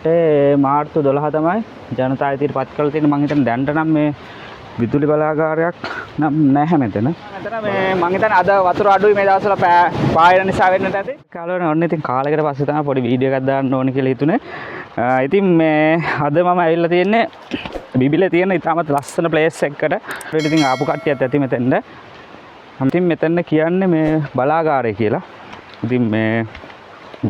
2008 මාර්තු 12 තමයි ජනතා අයිතියට පත් කරලා තියෙන්නේ. මම හිතන්නේ දැනට නම් මේ විදුලි බලාගාරයක් නම් නැහැ මෙතන. මෙතන මේ මම හිතන්නේ අද වතුර අඩුයි මේ දවස්වල පායන නිසා වෙන්නට ඇති. කාලවල ඔන්න ඉතින් කාලයකට පස්සේ තමයි පොඩි වීඩියෝ එකක් දාන්න ඕනේ කියලා හිතුනේ. ඉතින් මේ අද මම ඇවිල්ලා තියෙන්නේ බිබිලේ තියෙන ඉතාමත් ලස්සන ප්ලේස් එකකට. ඒකට ඉතින් ආපු කට්ටියත් ඇති මෙතෙන්ද. ඉතින් මෙතන කියන්නේ මේ බලාගාරය කියලා. ඉතින් මේ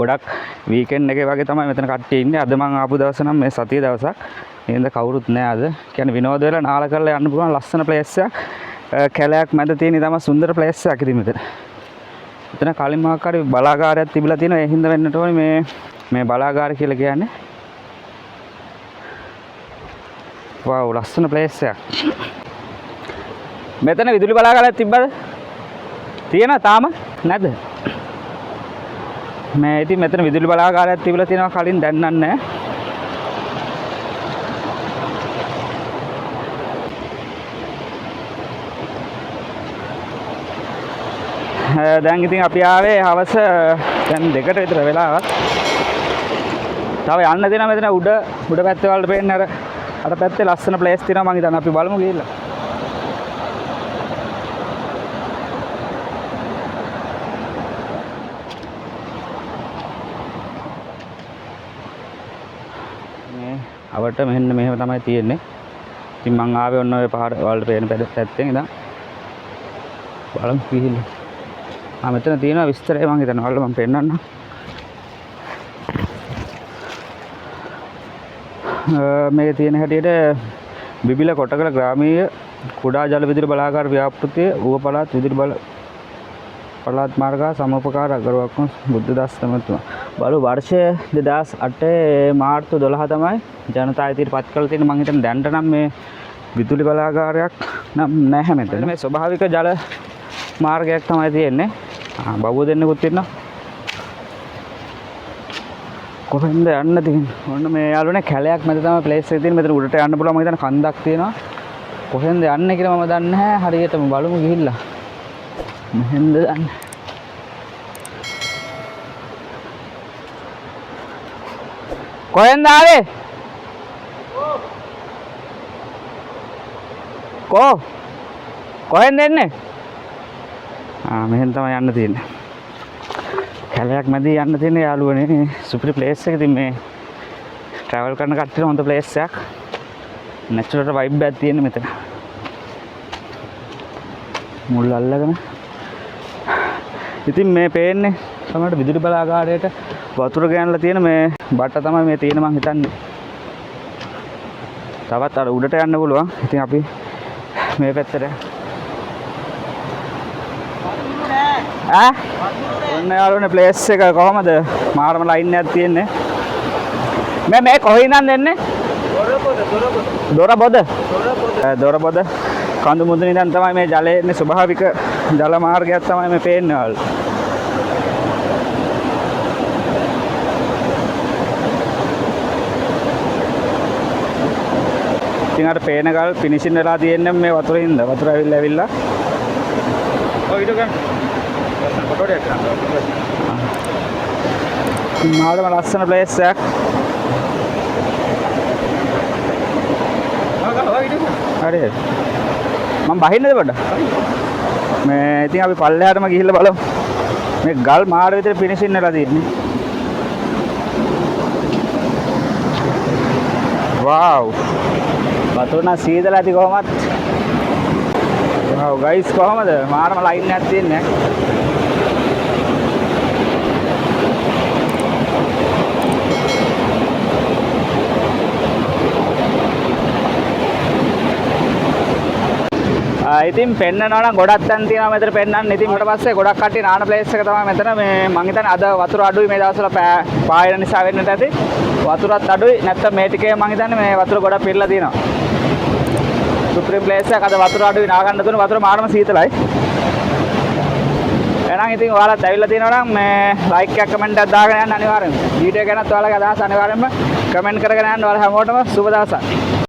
ගොඩක් වීකෙන්ඩ් එකේ වගේ තමයි මෙතන කට්ටිය ඉන්නේ. අද මම ආපු දවස නම් මේ සතිය දවසක්. එහෙනම් කවුරුත් නැහැ අද. කියන්නේ විනෝද වෙලා නාල කරලා යන්න පුළුවන් ලස්සන ප්ලේස් එකක්. කැලයක් මැද තියෙන ඉතාම සුන්දර ප්ලේස් එකක් ඉතින් මෙතන. මෙතන කලින් මාකාරී බලාගාරයක් තිබිලා තියෙනවා. ඒ හින්දා වෙන්නට ඕනේ මේ බලාගාර කියලා කියන්නේ. වව් ලස්සන ප්ලේස් එකක්. මෙතන විදුලි බලාගාරයක් තිබ්බද? තියෙනවද තාම? නැද්ද? මේ ඉතින් මෙතන විදුලි බලාගාරයක් තිබිලා තියෙනවා කලින් දැන් නැහැ. දැන් ඉතින් අපි ආවේ හවස දැන් 2ට විතර වෙලාවත්. තව යන්න දෙනවා මෙතන උඩ පැත්තේ වලට පේන්නේ අර පැත්තේ ලස්සන ප්ලේස් තියෙනවා මම හිතන්නේ අපි බලමු ගිහිල්ලා. අවට මෙන්න මෙහෙම තමයි තියෙන්නේ. ඉතින් මං ආවේ ඔන්න ඔය පහර වලට පේන පැත්තෙන් ඉඳන් බලමු ගිහිල්ලා. මෙතන තියෙනවා විස්තරය මං හිතනවා ඔයාලට මම පෙන්නන්නම්. මේකේ තියෙන හැටියට බිබිල කොටකල ග්‍රාමීය කුඩා ජල විදුලි බලාගාර ව්‍යාපෘතිය ඌව පළාත් විදුලි පළාත් මාර්ග සමෝපකාර අගරුවක්ම බුද්ධ දස්තමතුමා බලු වර්ෂය 2008 මාර්තු 12 තමයි ජනතා අයිතියට පත් කරලා තියෙන්නේ. මම හිතන්නේ දැනට නම් මේ විදුලි බලාගාරයක් නම් නැහැ මෙතන. මේ ස්වභාවික ජල මාර්ගයක් තමයි තියෙන්නේ. බබුව දෙන්නෙකුත් ඉන්නවා. කොහෙන්ද යන්න තියෙන්නේ? ඔන්න මේ යාළුවනේ කැලයක් මැද තමයි ප්ලේස් එක තියෙන්නේ. මෙතන උඩට යන්න පුළුවන්. මම හිතන්නේ කන්දක් තියෙනවා. කොහෙන්ද යන්නේ කියලා මම දන්නේ නැහැ. හරියටම බලමු ගිහිල්ලා. මෙහෙන්ද යන්නේ. කොහෙන්ද ආවේ? කොහෙන්ද එන්නේ? මෙහෙන් තමයි යන්න තියෙන්නේ. කැලයක් මැද යන්න තියෙන යාළුවනේ සුපිරි ප්ලේස් එක. ඉතින් මේ ට්‍රැවල් කරන කට්ටියට හොඳ ප්ලේස් එකක්. නැචරල් වයිබ් එකක් තියෙන මෙතන. මුල් අල්ලගෙන. ඉතින් මේ පේන්නේ සමහරට විදුලි බලාගාරයට වතුර ගෑනලා තියෙන මේ බට්ට තමයි මේ තියෙන මං හිතන්නේ. තවත් අර උඩට යන්න පුළුවන්. ඉතින් අපි මේ පැත්තට ඔන්න යාළුවනේ ප්ලේස් එක කොහමද? මාරම ලයින් එකක් තියෙන්නේ. මේ කොහේ ඉඳන් එන්නේ? දොරබොද කඳු මුදුන ඉඳන් තමයි මේ ජලයේ එන්නේ. ස්වභාවික ජල මාර්ගයක් තමයි මේ පේන්නේ වල. ඉතින් අර පේන ගල් ෆිනිෂින් වෙලා තියෙන්නේ මේ වතුරේ ඉඳලා. වතුර ඇවිල්ලා ඔය ඊට ගන්න. ෆොටෝ එකක් ගන්න. මාළම ලස්සන ප්ලේස් එකක්. හරි. මම බහින්නද පොඩ්ඩක්? මේ ඉතින් අපි පල්ලෙහාටම ගිහිල්ලා බලමු. මේ ගල් මාර විතර ෆිනිෂින් වෙලා තියෙන්නේ. වව්. වතුර නම් සීතල ඇති කොහමත්. වව් ගයිස් කොහමද? මාරම ලයින් එකක් තියෙන්නේ. ඉතින් පෙන්නනවා නම් ගොඩක් තැන් තියෙනවා මෙතන පෙන්නන්න. ඉතින් ඊට පස්සේ ගොඩක් කට්ටිය නාන ප්ලේස් එක තමයි මෙතන. මේ මං හිතන්නේ අද වතුර අඩුයි මේ දවස්වල පායන නිසා වෙන්නට ඇති. වතුරත් අඩුයි. නැත්නම් මේ ටිකේ මං හිතන්නේ මේ වතුර ගොඩක් පිරලා තියෙනවා. සුප්‍රීම් ප්ලේස් එකක්. අද වතුර අඩුයි නා ගන්න දුන්නේ. වතුර මාරම සීතලයි. එහෙනම් ඉතින් ඔයාලත් ඇවිල්ලා තියෙනවා නම් මේ ලයික් එකක් කමෙන්ට් එකක් දාගෙන යන්න අනිවාර්යෙන්ම. වීඩියෝ ගැනත් ඔයාලගේ අදහස් අනිවාර්යෙන්ම කමෙන්ට් කරගෙන යන්න. ඔයාලා හැමෝටම සුබ දවසක්.